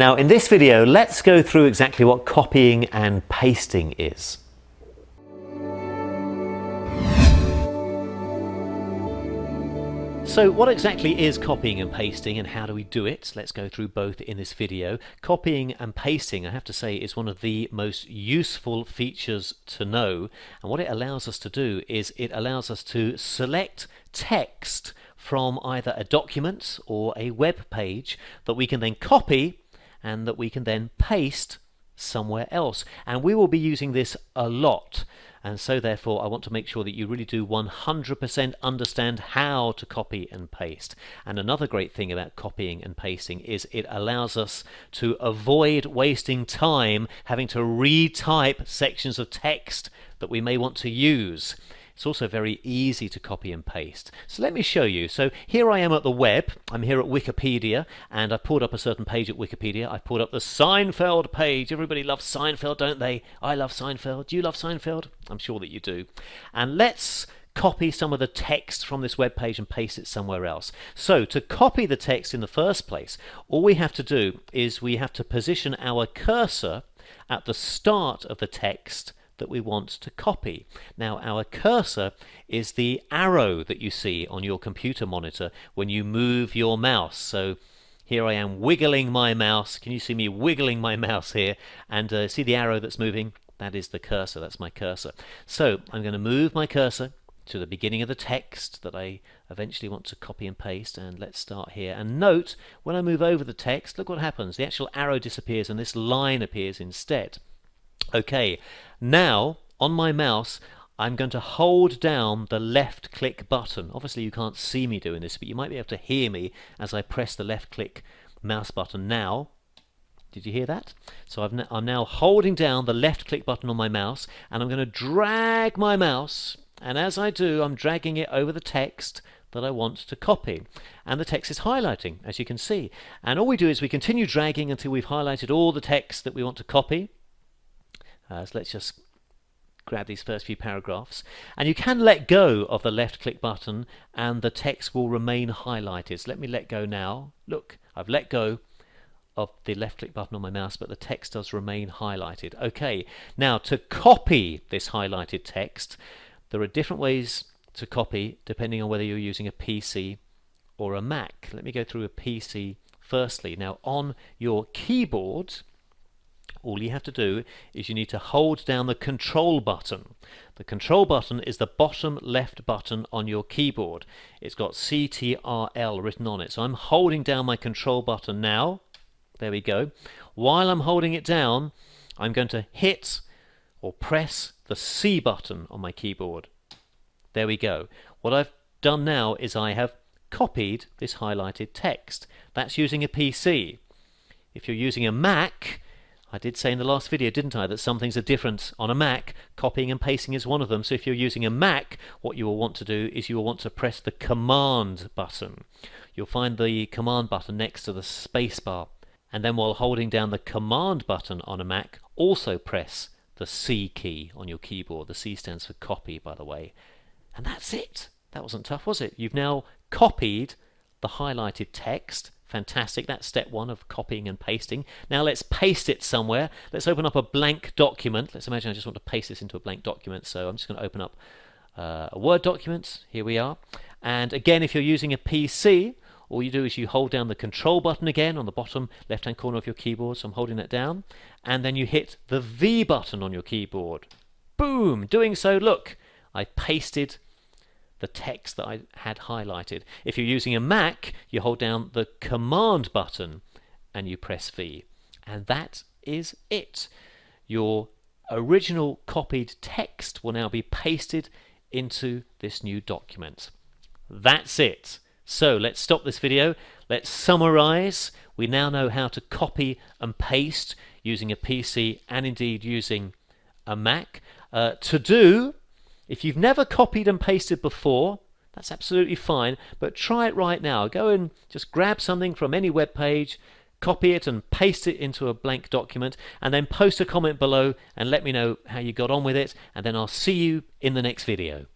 Now in this video, let's go through exactly what copying and pasting is. So what exactly is copying and pasting and how do we do it? Let's go through both in this video. Copying and pasting, I have to say, is one of the most useful features to know, and what it allows us to do is it allows us to select text from either a document or a web page that we can then copy and that we can then paste somewhere else, and we will be using this a lot. And so therefore I want to make sure that you really do 100% understand how to copy and paste. And another great thing about copying and pasting is it allows us to avoid wasting time having to retype sections of text that we may want to use. It's also very easy to copy and paste. So let me show you. So here I am at the web. I'm here at Wikipedia, and I pulled up a certain page at Wikipedia. I pulled up the Seinfeld page. Everybody loves Seinfeld, don't they? I love Seinfeld. Do you love Seinfeld? I'm sure that you do. And let's copy some of the text from this web page and paste it somewhere else. So to copy the text in the first place, all we have to do is we have to position our cursor at the start of the text that we want to copy. Now our cursor is the arrow that you see on your computer monitor when you move your mouse. So here I am wiggling my mouse. Can you see me wiggling my mouse here? And see the arrow that's moving? That is the cursor. That's my cursor. So I'm going to move my cursor to the beginning of the text that I eventually want to copy and paste, and let's start here. And note, when I move over the text, look what happens. The actual arrow disappears and this line appears instead. Okay, now on my mouse I'm going to hold down the left click button. Obviously you can't see me doing this, but you might be able to hear me as I press the left click mouse button now. Did you hear that? So I'm now holding down the left click button on my mouse, and I'm going to drag my mouse, and as I do I'm dragging it over the text that I want to copy, and the text is highlighting, as you can see. And all we do is we continue dragging until we've highlighted all the text that we want to copy. So let's just grab these first few paragraphs, and you can let go of the left click button and the text will remain highlighted. So let me let go now. Look, I've let go of the left click button on my mouse, but the text does remain highlighted. Okay, now to copy this highlighted text, there are different ways to copy depending on whether you're using a PC or a Mac. Let me go through a PC firstly. Now on your keyboard, all you have to do is you need to hold down the control button. The control button is the bottom left button on your keyboard. It's got CTRL written on it. So I'm holding down my control button now. There we go. While I'm holding it down, I'm going to hit or press the C button on my keyboard. There we go. What I've done now is I have copied this highlighted text. That's using a PC. If you're using a Mac, I did say in the last video, didn't I, that some things are different on a Mac. Copying and pasting is one of them. So if you're using a Mac, what you will want to do is you will want to press the command button. You'll find the command button next to the space bar. And then while holding down the command button on a Mac, also press the C key on your keyboard. The C stands for copy, by the way. And that's it. That wasn't tough, was it? You've now copied the highlighted text. Fantastic. That's step one of copying and pasting. Now let's paste it somewhere. Let's open up a blank document. Let's imagine I just want to paste this into a blank document. So I'm just going to open up a Word document. Here we are. And again, if you're using a PC, all you do is you hold down the control button again on the bottom left hand corner of your keyboard. So I'm holding that down. And then you hit the V button on your keyboard. Boom! Doing so, look, I pasted the text that I had highlighted. If you're using a Mac, you hold down the command button and you press V. And that is it. Your original copied text will now be pasted into this new document. That's it. So let's stop this video. Let's summarize. We now know how to copy and paste using a PC and indeed using a Mac. To do, if you've never copied and pasted before, that's absolutely fine, but try it right now. Go and just grab something from any web page, copy it and paste it into a blank document, and then post a comment below and let me know how you got on with it, and then I'll see you in the next video.